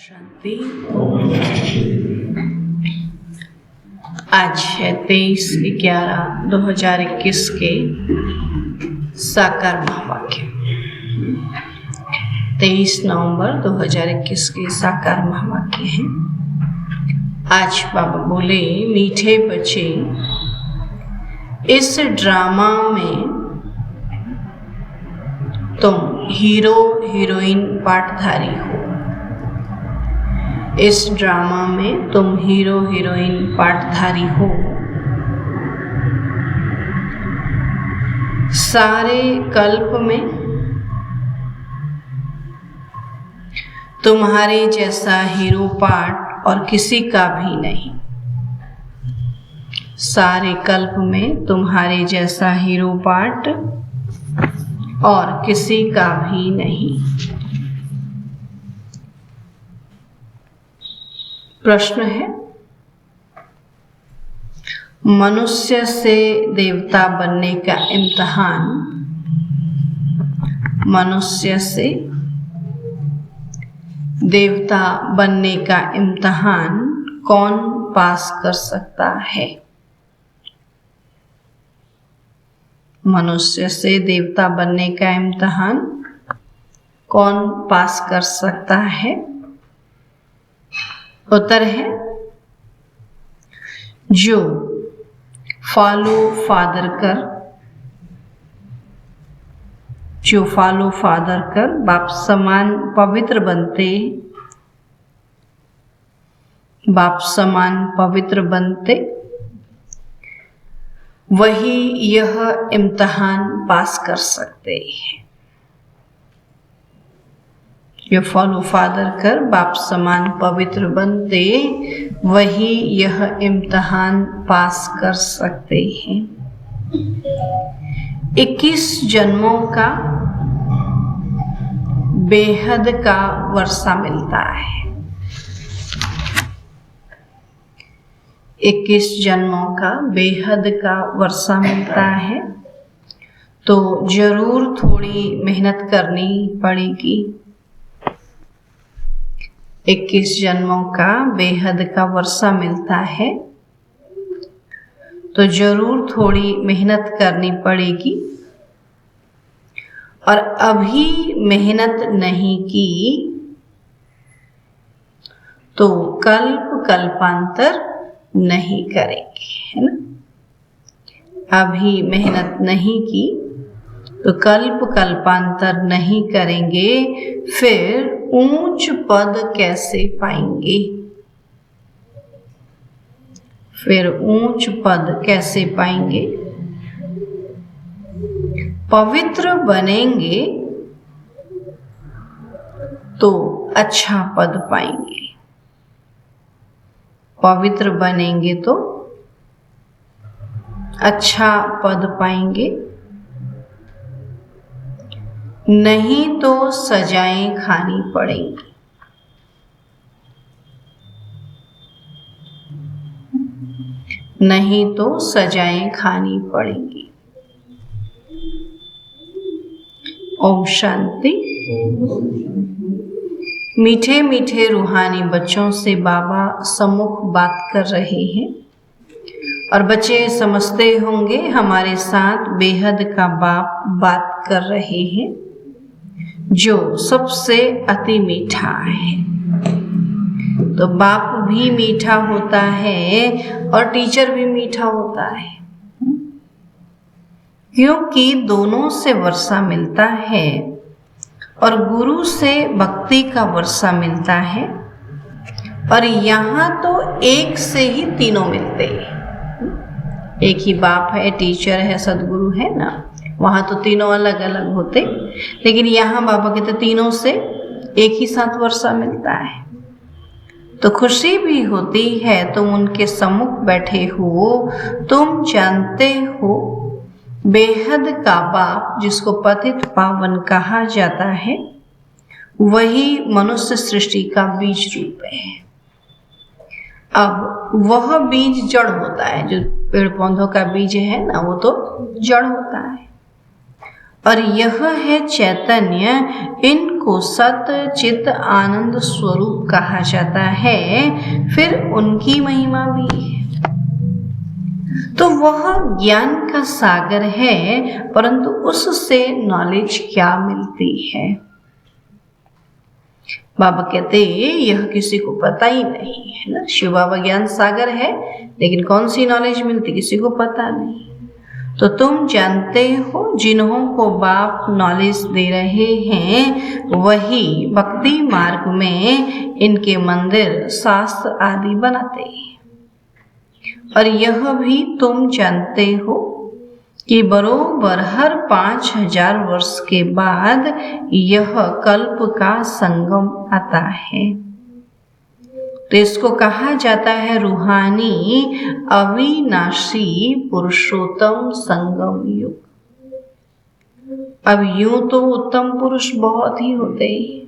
शांति। आज है 23/11/2021 के साकार महावाक्य। 23 नवंबर 2021 के साकार महावाक्य है। आज बाबा बोले, मीठे बच्चे, इस ड्रामा में तुम हीरो हीरोइन पाठधारी हो। इस ड्रामा में तुम हीरो हीरोइन पाठधारी हो। सारे कल्प में तुम्हारे जैसा हीरो पाठ और किसी का भी नहीं। सारे कल्प में तुम्हारे जैसा हीरो पाठ और किसी का भी नहीं। प्रश्न है, मनुष्य से देवता बनने का इम्तिहान, मनुष्य से देवता बनने का इम्तिहान कौन पास कर सकता है? मनुष्य से देवता बनने का इम्तिहान कौन पास कर सकता है? उत्तर है, जो फॉलो फादर कर बाप समान पवित्र बनते वही यह इम्तिहान पास कर सकते हैं। जो फॉलो फादर कर बाप समान पवित्र बनते वही यह इम्तिहान पास कर सकते हैं। 21 जन्मों का बेहद का वर्षा मिलता है। 21 जन्मों का बेहद का वर्षा मिलता है, तो जरूर थोड़ी मेहनत करनी पड़ेगी। 21 जन्मों का बेहद का वर्षा मिलता है, तो जरूर थोड़ी मेहनत करनी पड़ेगी। और अभी मेहनत नहीं की तो कल्पांतर नहीं करेंगे, है ना। अभी मेहनत नहीं की तो कल्पांतर नहीं करेंगे, फिर ऊंच पद कैसे पाएंगे? फिर ऊंच पद कैसे पाएंगे? पवित्र बनेंगे तो अच्छा पद पाएंगे। पवित्र बनेंगे तो अच्छा पद पाएंगे, नहीं तो सजाएं खानी पड़ेंगी। नहीं तो सजाएं खानी पड़ेंगी। ओम शांति। मीठे मीठे रूहानी बच्चों से बाबा सम्मुख बात कर रहे हैं और बच्चे समझते होंगे हमारे साथ बेहद का बाप बात कर रहे हैं, जो सबसे अति मीठा है। तो बाप भी मीठा होता है और टीचर भी मीठा होता है, क्योंकि दोनों से वर्षा मिलता है और गुरु से भक्ति का वर्षा मिलता है। और यहाँ तो एक से ही तीनों मिलते हैं। एक ही बाप है, टीचर है, सदगुरु है ना। वहाँ तो तीनों अलग अलग होते, लेकिन यहाँ बाबा के तो तीनों से एक ही साथ वर्षा मिलता है। तो खुशी भी होती है, तुम उनके सम्मुख बैठे हो, तुम जानते हो बेहद का बाप, जिसको पतित पावन कहा जाता है, वही मनुष्य सृष्टि का बीज रूप है। अब वह बीज जड़ होता है, जो पेड़ पौधों का बीज है ना, वो तो जड़ होता है। और यह है चैतन्य, इनको सत चित आनंद स्वरूप कहा जाता है। फिर उनकी महिमा भी है। तो वह ज्ञान का सागर है, परंतु उससे नॉलेज क्या मिलती है? बाबा कहते यह किसी को पता ही नहीं है ना। शिव बाबा ज्ञान सागर है, लेकिन कौन सी नॉलेज मिलती किसी को पता नहीं। तो तुम जानते हो, जिन्हों को बाप नॉलेज दे रहे हैं वही भक्ति मार्ग में इनके मंदिर शास्त्र आदि बनाते हैं। और यह भी तुम जानते हो कि बरोबर हर 5000 वर्ष के बाद यह कल्प का संगम आता है। तो इसको कहा जाता है रूहानी अविनाशी पुरुषोत्तम संगम युग। अब यूं तो उत्तम पुरुष बहुत ही होते ही,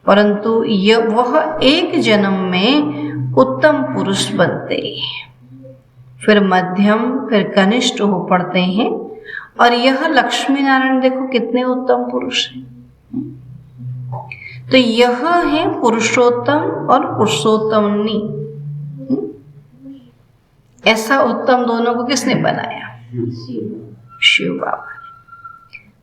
परंतु वह एक जन्म में उत्तम पुरुष बनते हैं, फिर मध्यम, फिर कनिष्ठ हो पड़ते हैं। और यह लक्ष्मी नारायण देखो कितने उत्तम पुरुष हैं। तो यह है पुरुषोत्तम और पुरुषोत्तमनी। ऐसा उत्तम दोनों को किसने बनाया? शिव बाबा ने।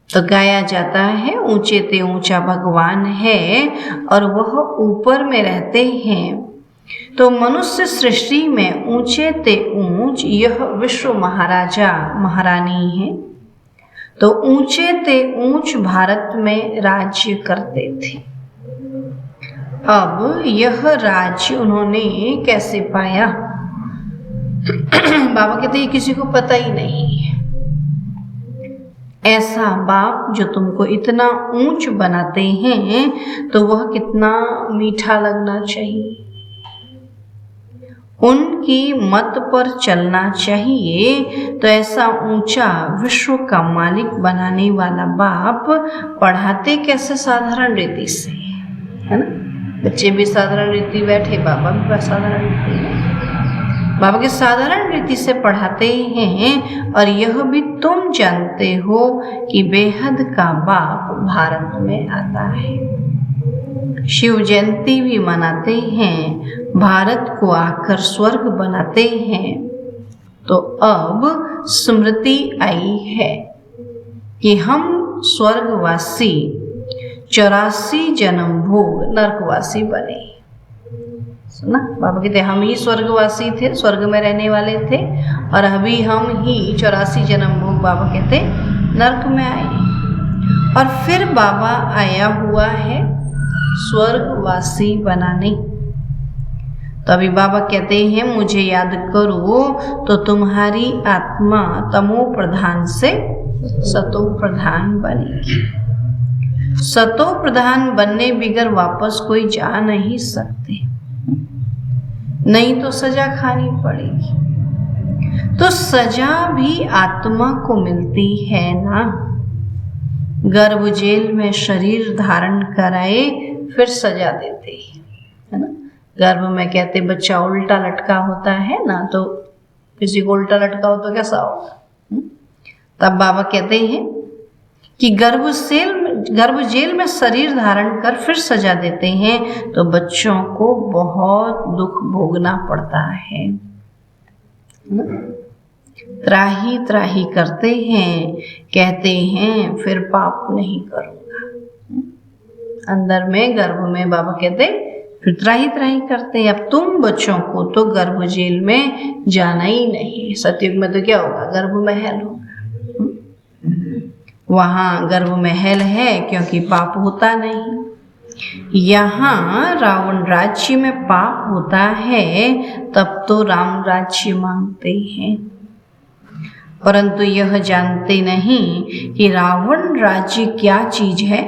तो गाया जाता है ऊंचे ते ऊंचा भगवान है और वह ऊपर में रहते हैं। तो मनुष्य सृष्टि में ऊंचे ते ऊंच यह विश्व महाराजा महारानी है। तो ऊंचे ते ऊंच भारत में राज्य करते थे। अब यह राज्य उन्होंने कैसे पाया? बाबा कहते हैं किसी को पता ही नहीं है। ऐसा बाप जो तुमको इतना ऊंच बनाते हैं, तो वह कितना मीठा लगना चाहिए। उनकी मत पर चलना चाहिए। तो ऐसा ऊंचा विश्व का मालिक बनाने वाला बाप पढ़ाते कैसे? साधारण रीति से, है ना। बच्चे भी साधारण रीति बैठे, बाबा भी साधारण रीति है। बाबा के साधारण रीति से पढ़ाते हैं। और यह भी तुम जानते हो कि बेहद का बाप भारत में आता है। शिव जयंती भी मनाते हैं, भारत को आकर स्वर्ग बनाते हैं। तो अब स्मृति आई है कि हम स्वर्गवासी 84 जन्म भोग नरकवासी बने। सुना बाबा कहते हम ही स्वर्गवासी थे, स्वर्ग में रहने वाले थे, और अभी हम ही 84 जन्म भोग बाबा कहते नरक में आए। और फिर बाबा आया हुआ है स्वर्गवासी बनाने। तो अभी बाबा कहते हैं मुझे याद करो तो तुम्हारी आत्मा तमो प्रधान से सतो प्रधान बनेगी। सतो प्रधान बनने बिगर वापस कोई जा नहीं सकते, नहीं तो सजा खानी पड़ेगी। तो सजा भी आत्मा को मिलती है ना। गर्भ जेल में शरीर धारण कराए फिर सजा देते है ना। गर्भ में कहते बच्चा उल्टा लटका होता है ना, तो किसी को उल्टा लटका हो तो कैसा होगा? तब बाबा कहते हैं कि गर्भ जेल में शरीर धारण कर फिर सजा देते हैं। तो बच्चों को बहुत दुख भोगना पड़ता है। त्राही त्राही करते हैं, कहते हैं फिर पाप नहीं करूँगा। अंदर में गर्भ में बाबा कहते फिर त्राही त्राही करते हैं। अब तुम बच्चों को तो गर्भ जेल में जाना ही नहीं। सतयुग में तो क्या होगा? गर्भ महल होगा। वहाँ गर्भ महल है क्योंकि पाप होता नहीं। यहाँ रावण राज्य में पाप होता है, तब तो राम राज्य मांगते हैं। परंतु यह जानते नहीं कि रावण राज्य क्या चीज है।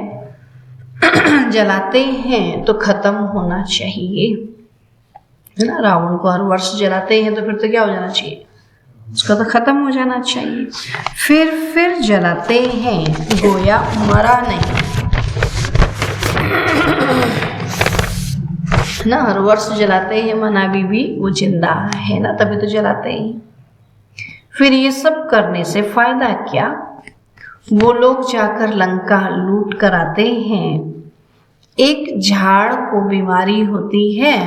जलाते हैं तो खत्म होना चाहिए, है ना। रावण को हर वर्ष जलाते हैं तो फिर तो क्या हो जाना चाहिए? उसका तो खत्म हो जाना चाहिए। फिर जलाते हैं, गोया मरा नहीं ना। हर वर्ष जलाते हैं, मना भी वो जिंदा है ना, तभी तो जलाते हैं। फिर ये सब करने से फायदा क्या? वो लोग जाकर लंका लूट कर आते हैं। एक झाड़ को बीमारी होती है,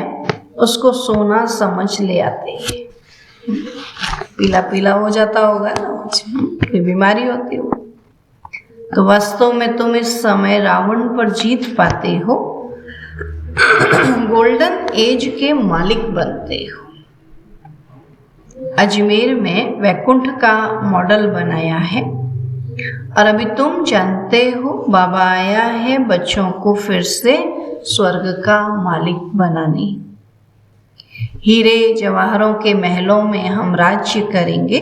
उसको सोना समझ ले आते हैं। पीला पीला हो जाता होगा ना, कोई बीमारी होती हो। तो वास्तव में तुम इस समय रावण पर जीत पाते हो, गोल्डन एज के मालिक बनते हो। अजमेर में वैकुंठ का मॉडल बनाया है और अभी तुम जानते हो बाबा आया है बच्चों को फिर से स्वर्ग का मालिक बनाने। हीरे जवाहरों के महलों में हम राज्य करेंगे,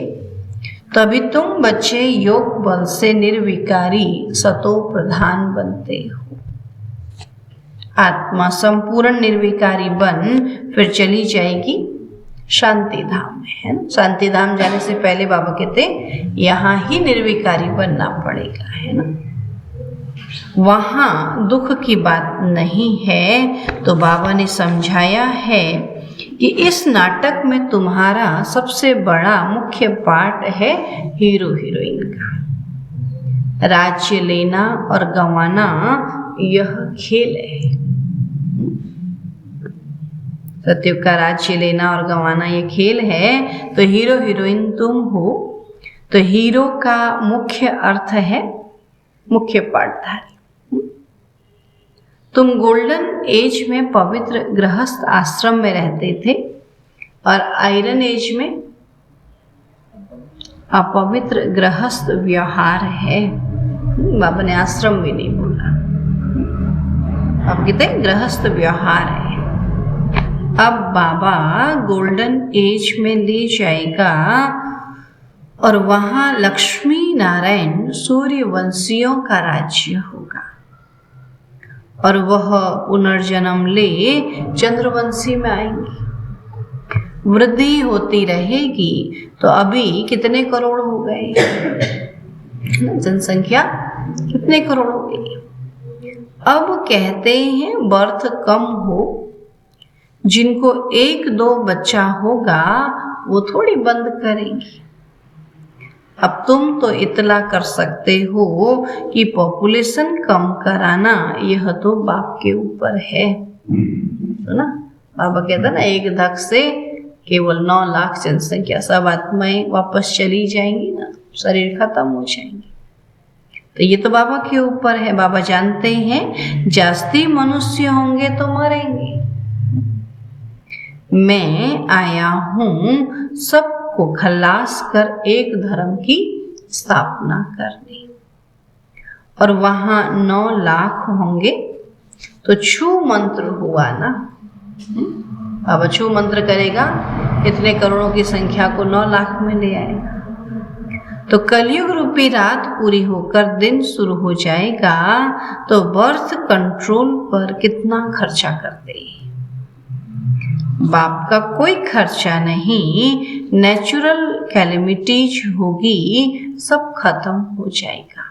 तभी तुम बच्चे योग बल से निर्विकारी सतो प्रधान बनते हो। आत्मा संपूर्ण निर्विकारी बन फिर चली जाएगी शांति धाम में, है ना। शांति धाम जाने से पहले बाबा कहते यहाँ ही निर्विकारी बनना पड़ेगा, है ना। वहाँ दुख की बात नहीं है। तो बाबा ने समझाया है कि इस नाटक में तुम्हारा सबसे बड़ा मुख्य पार्ट है हीरो हीरोइन का। राज्य लेना और गंवाना यह खेल है। सत्युग का राज्य लेना और गंवाना ये खेल है। तो हीरो हीरोइन तुम हो। तो हीरो का मुख्य अर्थ है मुख्य पार्टधारी। तुम गोल्डन एज में पवित्र गृहस्थ आश्रम में रहते थे और आयरन एज में अपवित्र गृहस्थ व्यवहार है। बाबा ने आश्रम भी नहीं बोला, अब कहते गृहस्थ व्यवहार है। अब बाबा गोल्डन एज में ले जाएगा और वहां लक्ष्मी नारायण सूर्यवंशियों का राज्य होगा और वह पुनर्जन्म ले चंद्रवंशी में आएंगे। वृद्धि होती रहेगी। तो अभी कितने करोड़ हो गए, जनसंख्या कितने करोड़ हो गई। अब कहते हैं बर्थ कम हो, जिनको 1-2 बच्चा होगा वो थोड़ी बंद करेंगी। अब तुम तो इतला कर सकते हो कि पॉपुलेशन कम कराना यह तो बाप के ऊपर है, तो ना। बाबा कहता ना एक धक से केवल 9 लाख जनसंख्या, सब आत्माएं वापस चली जाएंगी ना, शरीर खत्म हो जाएंगे। तो ये तो बाबा के ऊपर है। बाबा जानते हैं जास्ती मनुष्य होंगे तो मरेंगे। मैं आया हूं सबको खलास कर एक धर्म की स्थापना करने। और वहां 9 लाख होंगे तो छू मंत्र हुआ ना। बाबा छू मंत्र करेगा, इतने करोड़ों की संख्या को 9 लाख में ले आएगा। तो कलयुग रूपी रात पूरी होकर दिन शुरू हो जाएगा। तो बर्थ कंट्रोल पर कितना खर्चा करते हैं। बाप का कोई खर्चा नहीं, नेचुरल कैलेमिटीज होगी, सब खत्म हो जाएगा।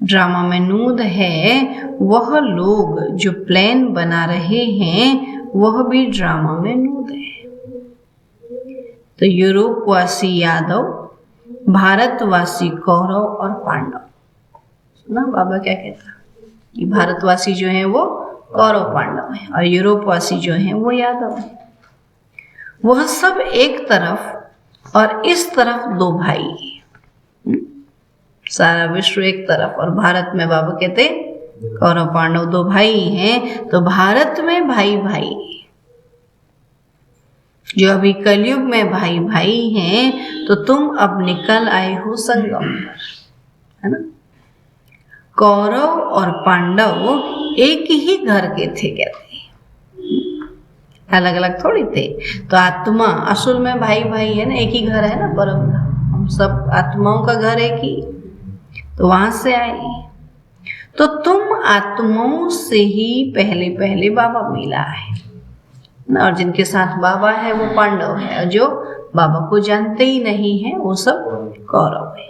ड्रामा में नूद है, वह लोग जो प्लान बना रहे हैं वह भी ड्रामा में नूद है। तो यूरोपवासी यादव, भारतवासी कौरव और पांडव। सुना बाबा क्या कहता कि भारतवासी जो है वो कौरव पांडव है और यूरोपवासी जो हैं वो यादव है। वह सब एक तरफ और इस तरफ 2 भाई हैं। सारा विश्व एक तरफ और भारत में बाबा कहते कौरव पांडव 2 भाई हैं। तो भारत में भाई भाई जो अभी कलयुग में भाई भाई हैं। तो तुम अब निकल आए हो संगम पर, है ना। कौरव और पांडव एक ही घर के थे, कहते हैं, अलग अलग थोड़ी थे। तो आत्मा असल में भाई भाई है ना, एक ही घर है ना, परम धाम। हम सब आत्माओं का घर एक ही, तो वहां से आए। तो तुम आत्माओं से ही पहले पहले बाबा मिला है ना। और जिनके साथ बाबा है वो पांडव है, और जो बाबा को जानते ही नहीं है वो सब कौरव है।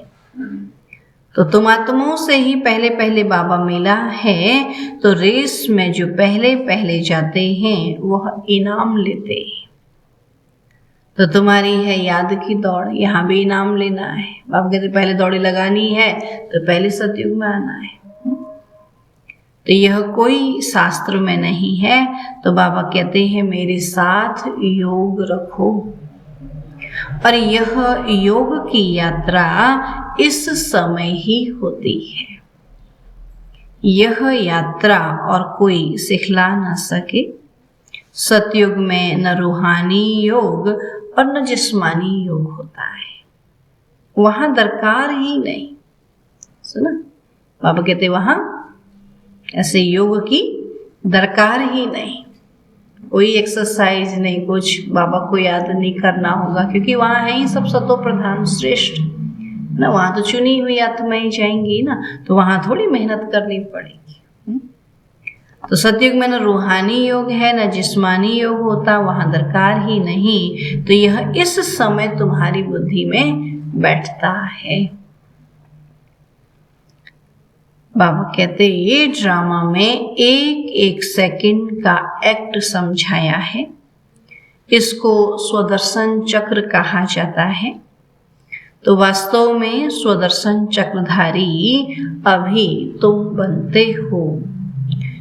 तो तुम आत्माओं से ही पहले पहले बाबा मिला है। तो रेस में जो पहले पहले जाते हैं वह इनाम लेते हैं। तो तुम्हारी है याद की दौड़, यहाँ भी इनाम लेना है। बाबा कहते पहले दौड़ी लगानी है तो पहले सतयुग में आना है। तो यह कोई शास्त्र में नहीं है। तो बाबा कहते हैं मेरे साथ योग रखो। और यह योग की यात्रा इस समय ही होती है। यह यात्रा और कोई सिखला न सके। सतयुग में न रूहानी योग और न जिस्मानी योग होता है, वहां दरकार ही नहीं। सुना, बाबा कहते वहां ऐसे योग की दरकार ही नहीं, कोई एक्सरसाइज नहीं, कुछ बाबा को याद नहीं करना होगा, क्योंकि वहां है ही सब सतो प्रधान श्रेष्ठ ना। वहां तो चुनी हुई आत्माएं जाएंगी ना, तो वहां थोड़ी मेहनत करनी पड़ेगी। तो सतयुग में न रूहानी योग है न जिस्मानी योग होता, वहां दरकार ही नहीं। तो यह इस समय तुम्हारी बुद्धि में बैठता है। बाबा कहते ये ड्रामा में एक एक सेकंड का एक्ट समझाया है। इसको स्वदर्शन चक्र कहा जाता है। तो वास्तव में स्वदर्शन चक्रधारी अभी तुम बनते हो।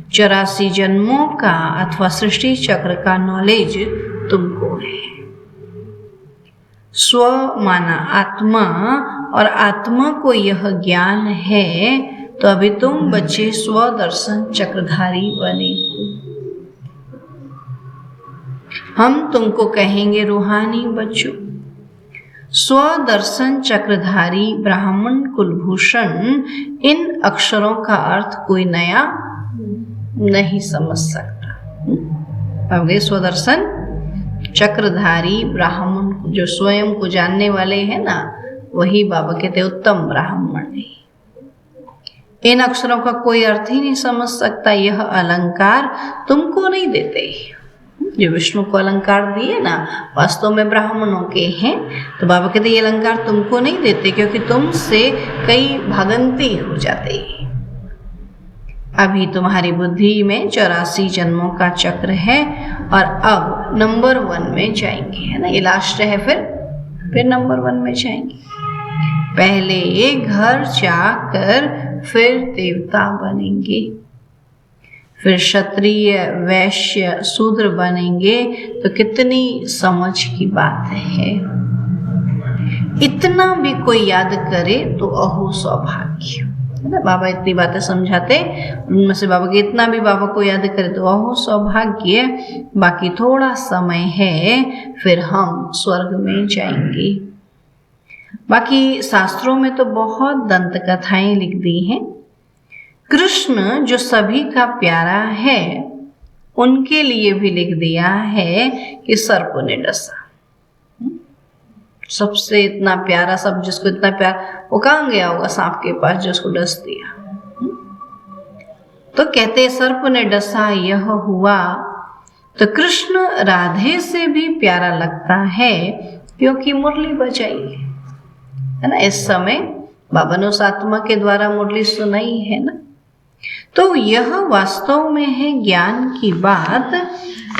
84 जन्मों का अथवा सृष्टि चक्र का नॉलेज तुमको है। स्व माना आत्मा, और आत्मा को यह ज्ञान है। तो अभी तुम बच्चे स्वदर्शन चक्रधारी बने हो। हम तुमको कहेंगे रूहानी बच्चों। स्वदर्शन चक्रधारी ब्राह्मण कुलभूषण, इन अक्षरों का अर्थ कोई नया नहीं समझ सकता। अब स्वदर्शन चक्रधारी ब्राह्मण, जो स्वयं को जानने वाले हैं ना, वही बाबा कहते उत्तम ब्राह्मण है। इन अक्षरों का कोई अर्थ ही नहीं समझ सकता। यह अलंकार तुमको नहीं देते। जो विष्णु को अलंकार दिए ना, वास्तव में ब्राह्मणों के हैं। तो बाबा कहते ये अलंकार तुमको नहीं देते, क्योंकि तुमसे कई भागंती हो जाते। अभी तुम्हारी बुद्धि में 84 जन्मों का चक्र है, और अब नंबर 1 में जाएंगे, है ना। ये लास्ट है, फिर नंबर 1 में जाएंगे। पहले घर जाकर फिर देवता बनेंगे, फिर क्षत्रिय वैश्य शूद्र बनेंगे। तो कितनी समझ की बात है। इतना भी कोई याद करे तो अहो सौभाग्य, है ना। बाबा इतनी बातें समझाते, उनमें से बाबा के इतना भी बाबा को याद करे तो अहो सौभाग्य। बाकी थोड़ा समय है, फिर हम स्वर्ग में जाएंगे। बाकी शास्त्रों में तो बहुत दंत कथाएं लिख दी हैं। कृष्ण जो सभी का प्यारा है, उनके लिए भी लिख दिया है कि सर्प ने डसा। सबसे इतना प्यारा, सब जिसको इतना प्यार, वो कहाँ गया होगा सांप के पास जो उसको डस दिया। तो कहते सर्प ने डसा यह हुआ। तो कृष्ण राधे से भी प्यारा लगता है, क्योंकि मुरली बजाई है ना। इस समय बाबा ने उस आत्मा के द्वारा मुरली सुनाई है ना। तो यह वास्तव में है ज्ञान की बात।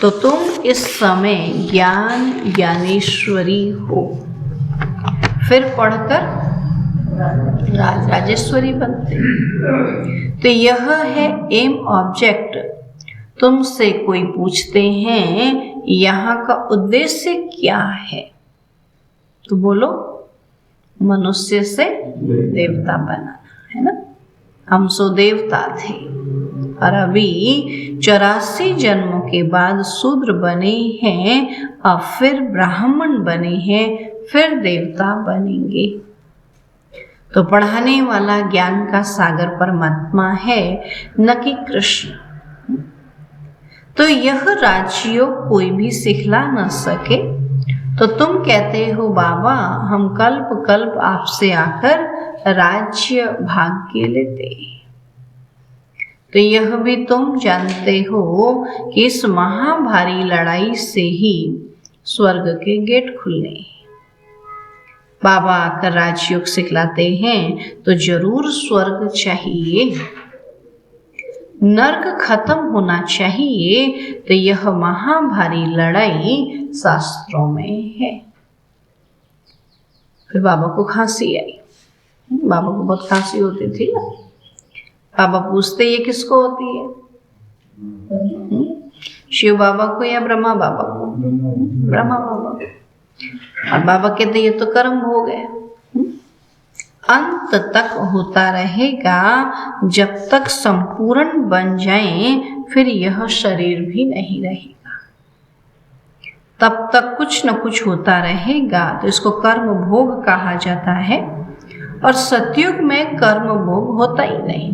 तो तुम इस समय ज्ञान ज्ञानेश्वरी हो, फिर पढ़कर राजेश्वरी बनते। तो यह है एम ऑब्जेक्ट। तुमसे कोई पूछते हैं यहाँ का उद्देश्य क्या है, तो बोलो मनुष्य से देवता बनाना, है ना। हम सो देवता थे, और अभी 84 जन्मों के बाद शूद्र बने हैं, और फिर ब्राह्मण बने हैं, फिर देवता बनेंगे। तो पढ़ाने वाला ज्ञान का सागर परमात्मा है, न कि कृष्ण। तो यह राजयोग कोई भी सिखला न सके। तो तुम कहते हो बाबा हम कल्प कल्प आपसे आकर राज्य भाग्य लेते। तो यह भी तुम जानते हो कि इस महाभारी लड़ाई से ही स्वर्ग के गेट खुलने। बाबा आकर राजयोग सिखलाते हैं तो जरूर स्वर्ग चाहिए, नर्क खत्म होना चाहिए। तो यह महाभारी लड़ाई शास्त्रों में है। फिर बाबा को खांसी आई। बाबा को बहुत खांसी होती थी ना। बाबा पूछते ये किसको होती है? शिव बाबा को या ब्रह्मा बाबा को? ब्रह्मा बाबा को। और बाबा कहते ये तो कर्म भोग है, अंत तक होता रहेगा, जब तक संपूर्ण बन जाए फिर यह शरीर भी नहीं रहेगा, तब तक कुछ न कुछ होता रहेगा। तो इसको कर्म भोग कहा जाता है। और सतयुग में कर्म भोग होता ही नहीं,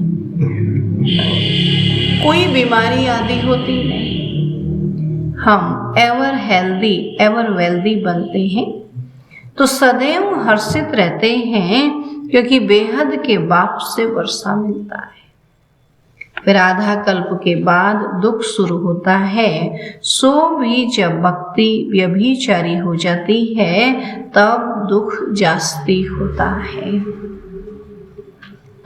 कोई बीमारी आदि होती नहीं, हम एवर हेल्दी एवर वेल्दी बनते हैं। तो सदैव हर्षित रहते हैं क्योंकि बेहद के बाप से वर्षा मिलता है। फिर आधा कल्प के बाद दुख शुरू होता है। सो भी जब भक्ति व्यभिचारी हो जाती है तब दुख जास्ती होता है,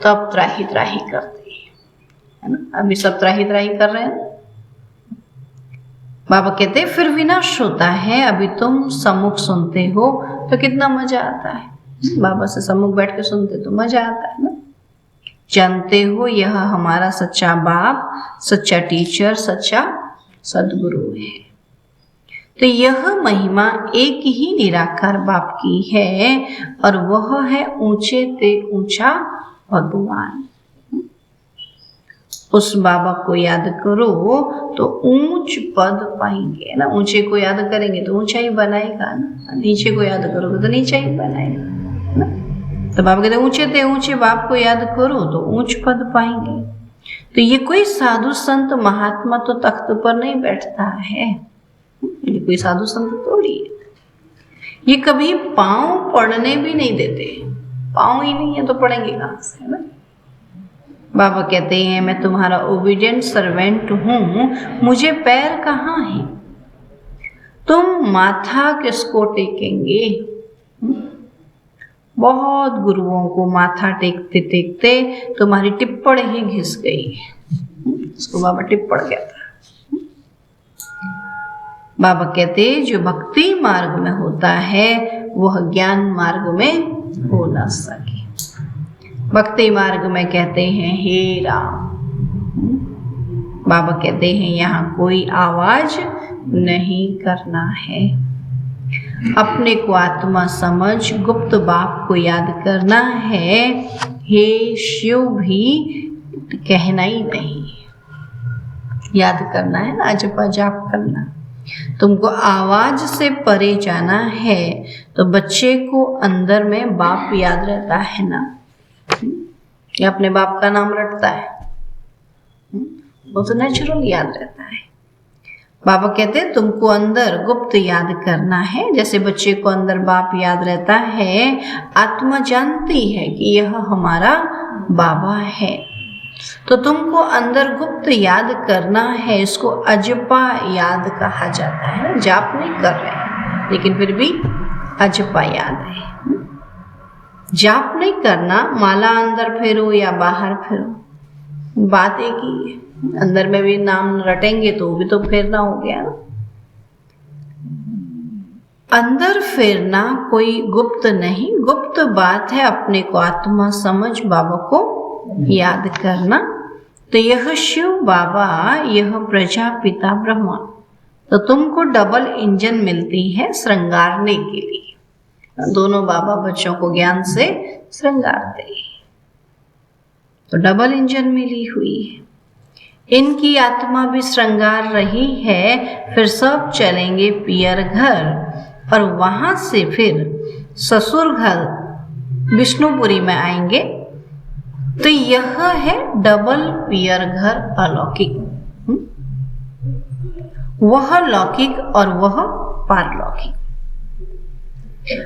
तब त्राही त्राही करते हैं, है ना। अभी सब त्राही त्राही कर रहे हैं। बाबा कहते फिर विनाश होता है। अभी तुम सम्मुख सुनते हो तो कितना मजा आता है। बाबा से सम्मुख बैठ के सुनते तो मजा आता है ना। जानते हो यह हमारा सच्चा बाप, सच्चा टीचर, सच्चा सदगुरु है। तो यह महिमा एक ही निराकार बाप की है और वह है ऊंचे ते ऊंचा भगवान। उस बाबा को याद करो तो ऊंच पद पाएंगे ना। ऊंचे को याद करेंगे तो ऊंचा ही बनाएगा ना, नीचे को याद करोगे तो नीचा ही बनाएगा ना। तो बाबा कहते ऊंचे ते ऊंचे बाप को याद करो तो ऊंच पद पाएंगे। तो ये कोई साधु संत महात्मा तो तख्त पर नहीं बैठता है, ये कोई साधु संत थोड़ी है। ये कभी पाँव पड़ने भी नहीं देते, पाँव ही नहीं है तो पढ़ेंगे कहाँ से, है ना। बाबा कहते हैं मैं तुम्हारा ओबीडिएंट सर्वेंट हूँ, मुझे पैर कहाँ है, तुम माथा किसको टेकेंगे। बहुत गुरुओं को माथा टेकते टेकते तुम्हारी टिप्पण ही घिस गई, इसको बाबा टिप्पण कहता है। बाबा कहते जो भक्ति मार्ग में होता है वह ज्ञान मार्ग में हो ना सके। भक्ति मार्ग में कहते हैं हे राम। बाबा कहते हैं यहाँ कोई आवाज नहीं करना है, अपने को आत्मा समझ गुप्त बाप को याद करना है। हे शिव भी कहना ही नहीं, याद करना है ना, जपा जाप करना। तुमको आवाज से परे जाना है तो बच्चे को अंदर में बाप याद रहता है ना, या अपने बाप का नाम रटता है, वो तो नेचुरल याद रहता है। बाबा कहते हैं तुमको अंदर गुप्त याद करना है, जैसे बच्चे को अंदर बाप याद रहता है। आत्मा जानती है कि यह हमारा बाबा है, तो तुमको अंदर गुप्त याद करना है। इसको अजपा याद कहा जाता है। जाप नहीं कर रहे हैं लेकिन फिर भी अजपा याद है। जाप नहीं करना, माला अंदर फेरो या बाहर फेरो, बात एक ही है। अंदर में भी नाम रटेंगे तो भी तो फेरना हो गया ना। अंदर फेरना कोई गुप्त नहीं, गुप्त बात है अपने को आत्मा समझ बाबा को याद करना। तो यह शिव बाबा, यह प्रजापिता ब्रह्मा, तो तुमको डबल इंजन मिलती है श्रृंगारने के लिए। दोनों बाबा बच्चों को ज्ञान से श्रृंगारते हैं, तो डबल इंजन मिली हुई है। इनकी आत्मा भी श्रृंगार रही है। फिर सब चलेंगे पियर घर और वहां से फिर ससुर घर विष्णुपुरी में आएंगे। तो यह है डबल पियर घर अलौकिक, वह लौकिक और वह पारलौकिक।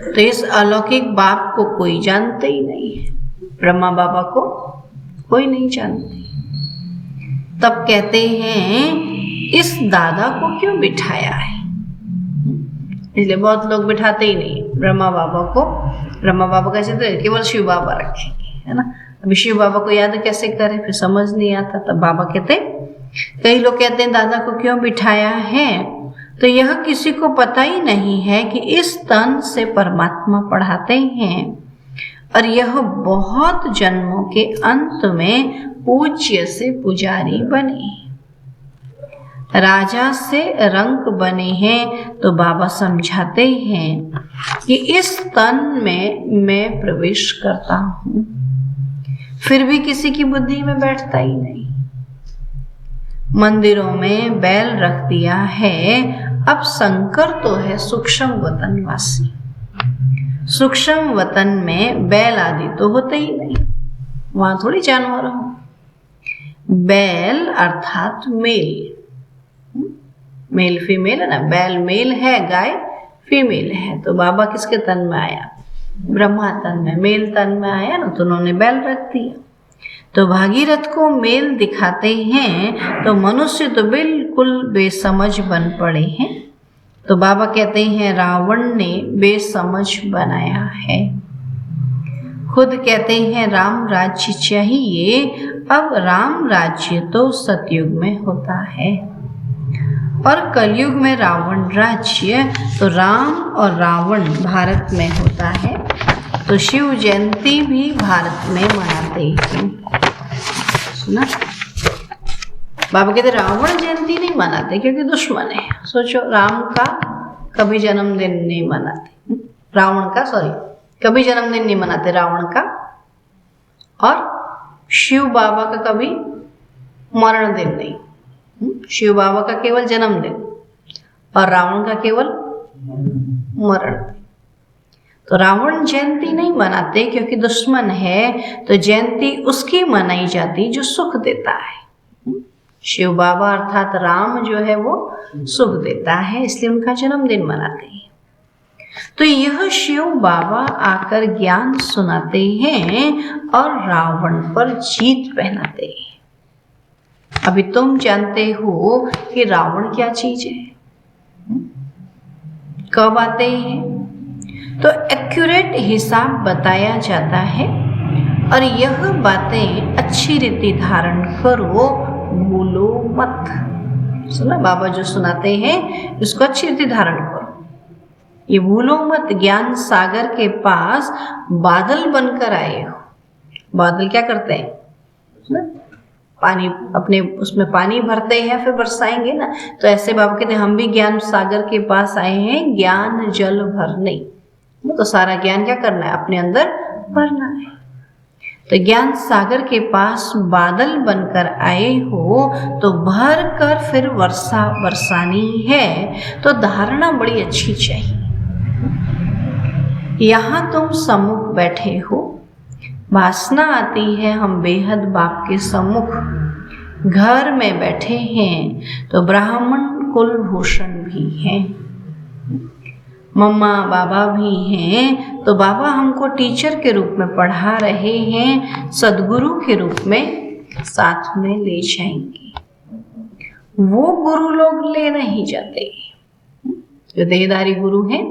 तो इस अलौकिक बाप को कोई जानते ही नहीं है, ब्रह्मा बाबा को कोई नहीं जानते। तब कहते हैं इस दादा को क्यों बिठाया है, इसलिए बहुत लोग बिठाते ही नहीं ब्रह्मा बाबा को। ब्रह्मा बाबा का चित्र केवल शिव बाबा रखेंगे, है ना। अभी शिव बाबा को याद कैसे करें, फिर समझ नहीं आता। तब बाबा कहते, कई लोग कहते हैं दादा को क्यों बिठाया है, तो यह किसी को पता ही नहीं है कि इस तन से परमात्मा पढ़ाते हैं और यह बहुत जन्मों के अंत में पूज्य से पुजारी बने, राजा से रंक बने हैं। तो बाबा समझाते हैं कि इस तन में मैं प्रवेश करता हूँ, फिर भी किसी की बुद्धि में बैठता ही नहीं। मंदिरों में बैल रख दिया है। अब शंकर तो है सूक्ष्म वतनवासी, सूक्ष्म वतन में बैल आदि तो होते ही नहीं, वहां थोड़ी जानवर हो। बैल अर्थात मेल, मेल फीमेल है ना, बैल मेल है, गाय फीमेल है। तो बाबा किसके तन में आया? ब्रह्मा तन में, मेल तन में आया ना, तो उन्होंने बैल रख दिया। तो भागीरथ को मेल दिखाते हैं तो मनुष्य तो बिल्कुल बेसमझ बन पड़े हैं। तो बाबा कहते हैं रावण ने बेसमझ बनाया है। खुद कहते हैं राम राज्य चाहिए। अब राम राज्य तो सतयुग में होता है और कलयुग में रावण राज्य। तो राम और रावण भारत में होता है। तो शिव जयंती भी भारत में मनाते हैं। सुना? बाबा कहते रावण जयंती नहीं मनाते क्योंकि दुश्मन है। सोचो, राम का कभी जन्मदिन नहीं मनाते, रावण का कभी जन्मदिन नहीं मनाते रावण का, और शिव बाबा का कभी मरण दिन नहीं। शिव बाबा का केवल जन्मदिन और रावण का केवल मरण दिन। तो रावण जयंती नहीं मनाते क्योंकि दुश्मन है। तो जयंती उसकी मनाई जाती जो सुख देता है। शिव बाबा अर्थात राम जो है वो सुख देता है, इसलिए उनका जन्मदिन मनाते हैं। तो यह शिव बाबा आकर ज्ञान सुनाते हैं और रावण पर जीत पहनाते हैं। अभी तुम जानते हो कि रावण क्या चीज है, कब आते हैं। तो एक्यूरेट हिसाब बताया जाता है और यह बातें अच्छी रीति धारण करो, भूलो मत। सुना, बाबा जो सुनाते हैं इसको अच्छी रीति धारण करो, ये भूलो मत। ज्ञान सागर के पास बादल बनकर आए हो। बादल क्या करते हैं? पानी अपने उसमें पानी भरते हैं, फिर बरसाएंगे ना। तो ऐसे बाबा कहते हैं हम भी ज्ञान सागर के पास आए हैं ज्ञान जल भरने। तो सारा ज्ञान क्या करना है? अपने अंदर भरना है। तो ज्ञान सागर के पास बादल बनकर आए हो तो भर कर फिर वर्षा बरसानी है। तो धारणा बड़ी अच्छी चाहिए। यहाँ तुम सम्मुख बैठे हो, वासना आती है हम बेहद बाप के सम्मुख घर में बैठे हैं। तो ब्राह्मण कुलभूषण भी हैं, मम्मा बाबा भी हैं। तो बाबा हमको टीचर के रूप में पढ़ा रहे हैं, सदगुरु के रूप में साथ में ले जाएंगे। वो गुरु लोग ले नहीं जाते, जो देहधारी गुरु हैं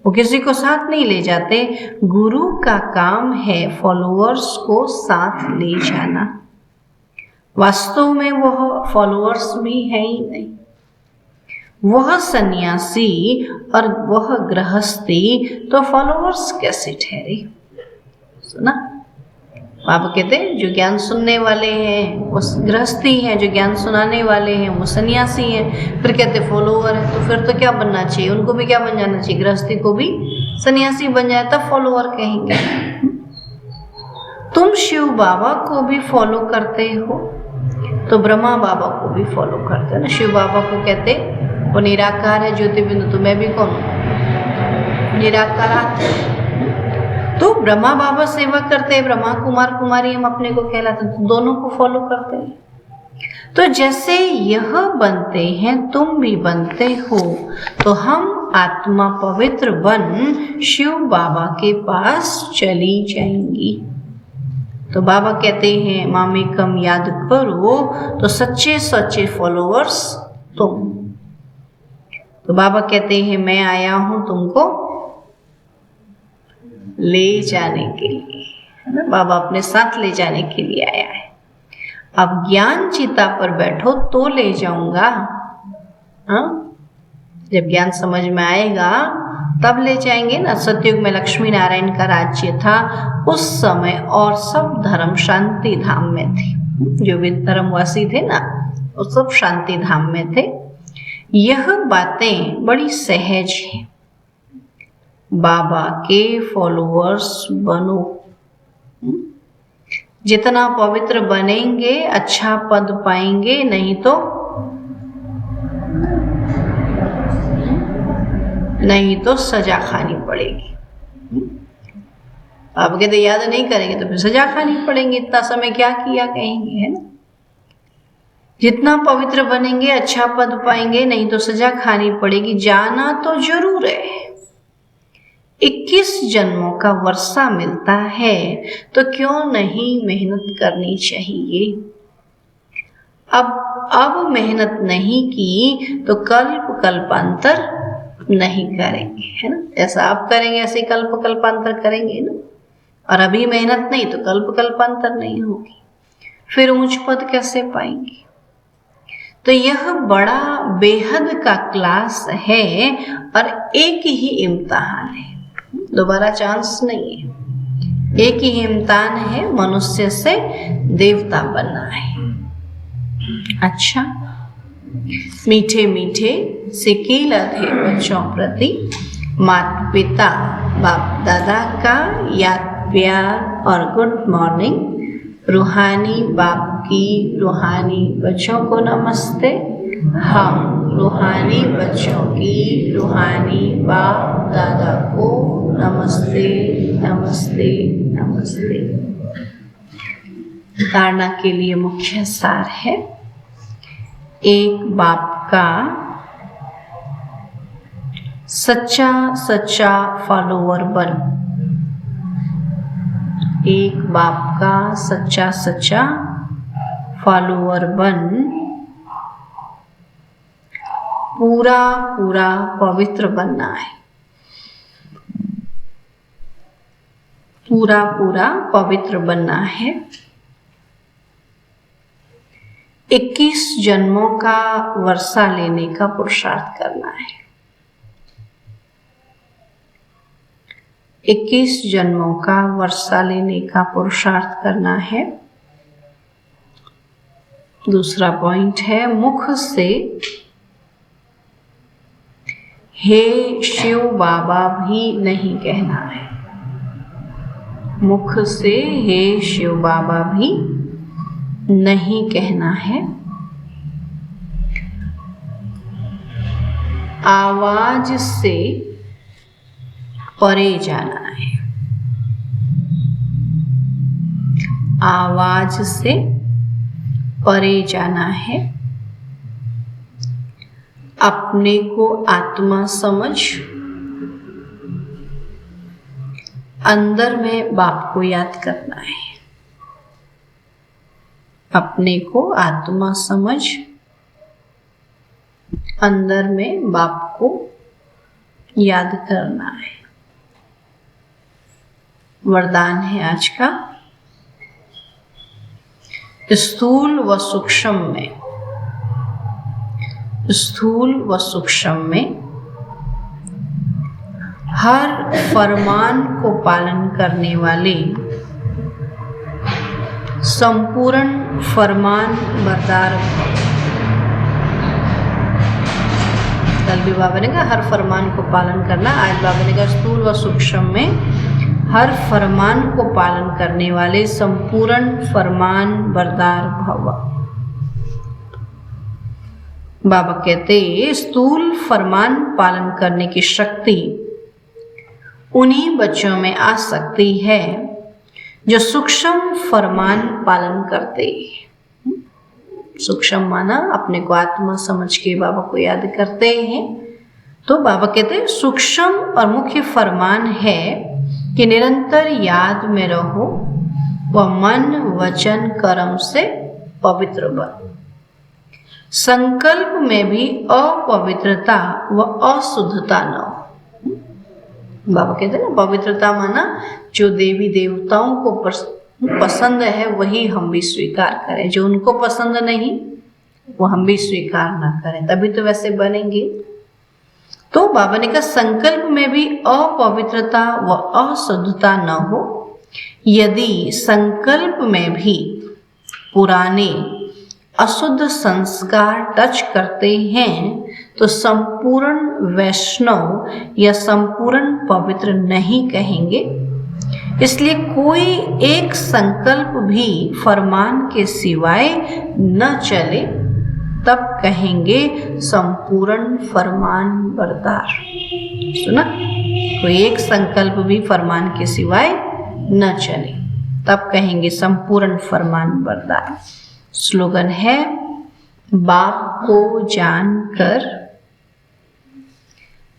वो किसी को साथ नहीं ले जाते। गुरु का काम है फॉलोअर्स को साथ ले जाना। वास्तव में वह फॉलोअर्स भी है ही नहीं, वह सन्यासी और वह गृहस्थी, तो फॉलोअर्स कैसे ठहरे? सुना, बाबा कहते हैं जो ज्ञान सुनने वाले हैं वो गृहस्थी हैं, जो ज्ञान सुनाने वाले हैं वो सन्यासी हैं। फिर कहते फॉलोअर है, तो फिर तो क्या बनना चाहिए? उनको भी क्या बन जाना चाहिए? गृहस्थी को भी सन्यासी बन जाए तब फॉलोअर कहेंगे। तुम शिव बाबा को भी फॉलो करते हो तो ब्रह्मा बाबा को भी फॉलो करते हो ना। शिव बाबा को कहते वो निराकार है, ज्योति बिंदु। तो मैं भी कौन हूँ? निराकार। तो ब्रह्मा बाबा सेवा करते हैं, ब्रह्मा कुमार कुमारी हम अपने को कहलाते, तो दोनों को फॉलो करते हैं। तो जैसे यह बनते हैं तुम भी बनते हो। तो हम आत्मा पवित्र बन शिव बाबा के पास चली जाएंगी। तो बाबा कहते हैं मामेकम याद करो, तो सच्चे सच्चे फॉलोअर्स तुम। तो बाबा कहते हैं मैं आया हूं तुमको ले जाने के लिए, है ना। बाबा अपने साथ ले जाने के लिए आया है। अब ज्ञान चिता पर बैठो तो ले जाऊंगा। हाँ, जब ज्ञान समझ में आएगा तब ले जाएंगे ना। सतयुग में लक्ष्मी नारायण का राज्य था उस समय, और सब धर्म शांति धाम में थे। जो भी धर्मवासी थे ना वो सब शांति धाम में थे। यह बातें बड़ी सहज हैं। बाबा के फॉलोअर्स बनो। जितना पवित्र बनेंगे अच्छा पद पाएंगे, नहीं तो सजा खानी पड़ेगी। आप कहते याद नहीं करेंगे तो फिर सजा खानी पड़ेगी, इतना समय क्या किया कहेंगे, है ना। जितना पवित्र बनेंगे अच्छा पद पाएंगे, नहीं तो सजा खानी पड़ेगी। जाना तो जरूर है। 21 जन्मों का वर्षा मिलता है तो क्यों नहीं मेहनत करनी चाहिए। अब मेहनत नहीं की तो कल्पांतर नहीं करेंगे, है ना। जैसा आप करेंगे ऐसे कल्पांतर करेंगे ना। और अभी मेहनत नहीं तो कल्पांतर नहीं होगी, फिर ऊंच पद कैसे पाएंगे। तो यह बड़ा बेहद का क्लास है और एक ही इम्तिहान है, दोबारा चांस नहीं है। एक ही इम्तिहान है, मनुष्य से देवता बनना है। अच्छा, मीठे मीठे सिकील थे बच्चों प्रति माता पिता बाप दादा का याद प्यार और गुड मॉर्निंग। रूहानी बाप की रूहानी बच्चों को नमस्ते। हम रूहानी बच्चों की रूहानी बाप दादा को नमस्ते नमस्ते नमस्ते। धारणा के लिए मुख्य सार है, एक बाप का सच्चा फॉलोअर बन। एक बाप का सच्चा फॉलोअर बन। पूरा पवित्र बनना है। पूरा पवित्र बनना है। 21 जन्मों का वर्षा लेने का पुरुषार्थ करना है। 21 जन्मों का वर्षा लेने का पुरुषार्थ करना है। दूसरा पॉइंट है, मुख से हे शिव बाबा भी नहीं कहना है। मुख से हे शिव बाबा भी नहीं कहना है। आवाज से परे जाना है। आवाज से परे जाना है। अपने को आत्मा समझ अंदर में बाप को याद करना है। अपने को आत्मा समझ अंदर में बाप को याद करना है। वरदान है आज का, स्थूल व सूक्ष्म में हर फरमान को पालन करने वाले संपूर्ण फरमान बरदार। कल भी बाबा ने कहा हर फरमान को पालन करना, आज बाबा ने कहा स्थूल व सूक्ष्म में हर फरमान को पालन करने वाले संपूर्ण फरमान बरदार भव। बाबा कहते स्थूल फरमान पालन करने की शक्ति उन्हीं बच्चों में आ सकती है जो सूक्ष्म फरमान पालन करते। सूक्ष्म माना अपने को आत्मा समझ के बाबा को याद करते हैं। तो बाबा कहते हैं सूक्ष्म और मुख्य फरमान है कि निरंतर याद में रहो व मन वचन कर्म से पवित्र बनो। संकल्प में भी अपवित्रता व अशुद्धता न हो। बाबा कहते हैं ना पवित्रता माना जो देवी देवताओं को पसंद है वही हम भी स्वीकार करें, जो उनको पसंद नहीं वो हम भी स्वीकार ना करें, तभी तो वैसे बनेंगे। तो बाबा ने कहा संकल्प में भी अपवित्रता व अशुद्धता न हो। यदि संकल्प में भी पुराने अशुद्ध संस्कार टच करते हैं तो संपूर्ण वैष्णव या संपूर्ण पवित्र नहीं कहेंगे। इसलिए कोई एक संकल्प भी फरमान के सिवाय न चले, तब कहेंगे संपूर्ण फरमान बरदार। सुना? कोई एक संकल्प भी फरमान के सिवाय न चले, तब कहेंगे संपूर्ण फरमान बरदार। स्लोगन है बाप को जानकर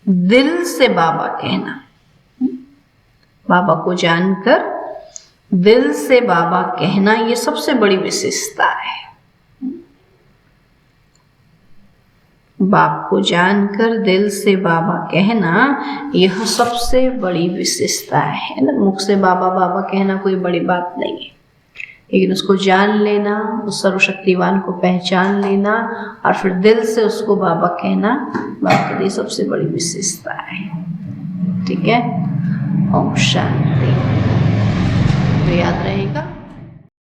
दिल से बाबा कहना। बाबा को जानकर दिल से बाबा कहना, ये सबसे बड़ी विशेषता है। बाप को जानकर दिल से बाबा कहना, यह सबसे बड़ी विशेषता है ना। मुख से बाबा बाबा कहना कोई बड़ी बात नहीं है, लेकिन उसको जान लेना, उस सर्वशक्तिवान को पहचान लेना और फिर दिल से उसको बाबा कहना, बाप के लिए सबसे बड़ी विशेषता है। ठीक है। ओम शांति।